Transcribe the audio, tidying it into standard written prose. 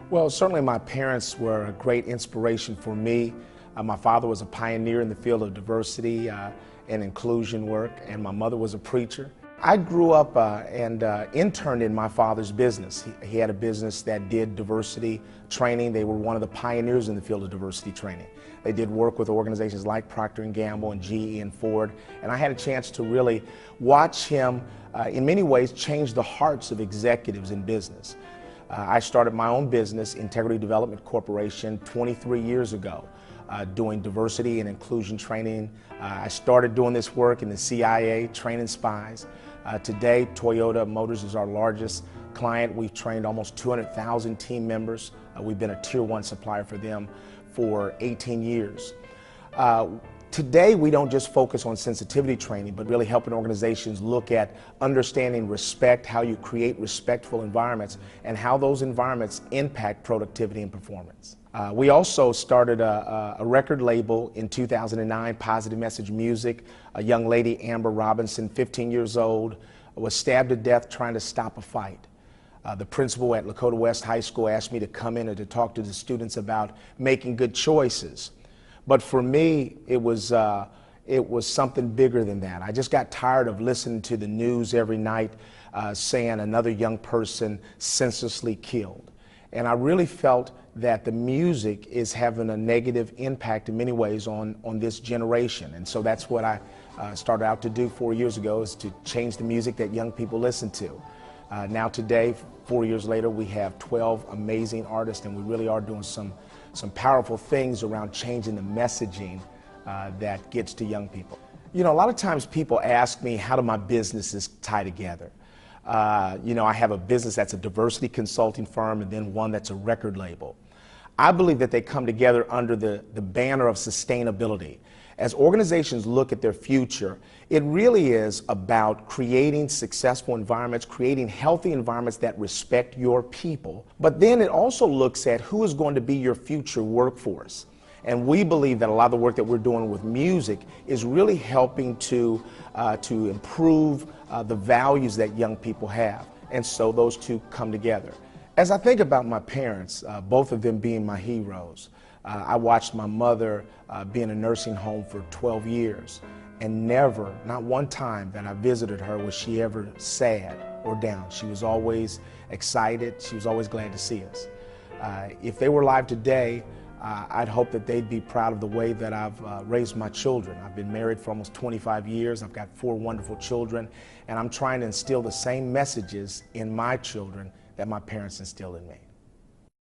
Well, certainly my parents were a great inspiration for me. My father was a pioneer in the field of diversity and inclusion work, and my mother was a preacher. I grew up and interned in my father's business. He had a business that did diversity training. They were one of the pioneers in the field of diversity training. They did work with organizations like Procter & Gamble and GE and Ford, and I had a chance to really watch him in many ways change the hearts of executives in business. I started my own business, Integrity Development Corporation, 23 years ago, doing diversity and inclusion training. I started doing this work in the CIA, training spies. Today, Toyota Motors is our largest client. We've trained almost 200,000 team members. We've been a Tier 1 supplier for them for 18 years. Today, we don't just focus on sensitivity training, but really helping organizations look at understanding respect, how you create respectful environments, and how those environments impact productivity and performance. We also started a record label in 2009, Positive Message Music. A young lady, Amber Robinson, 15 years old, was stabbed to death trying to stop a fight. The principal at Lakota West High School asked me to come in and to talk to the students about making good choices. But for me, it was something bigger than that. I just got tired of listening to the news every night saying another young person senselessly killed. And I really felt that the music is having a negative impact in many ways on this generation. And so that's what I started out to do 4 years ago, is to change the music that young people listen to. Now today, 4 years later, we have 12 amazing artists, and we really are doing some powerful things around changing the messaging that gets to young people. You know, a lot of times people ask me, how do my businesses tie together? You know, I have a business that's a diversity consulting firm and then one that's a record label. I believe that they come together under the banner of sustainability. As organizations look at their future, it really is about creating successful environments, creating healthy environments that respect your people. But then it also looks at who is going to be your future workforce. And we believe that a lot of the work that we're doing with music is really helping to improve the values that young people have. And so those two come together. As I think about my parents, both of them being my heroes, I watched my mother be in a nursing home for 12 years, and never, not one time that I visited her, was she ever sad or down. She was always excited. She was always glad to see us. If they were alive today, I'd hope that they'd be proud of the way that I've raised my children. I've been married for almost 25 years. I've got 4 wonderful children, and I'm trying to instill the same messages in my children that my parents instilled in me.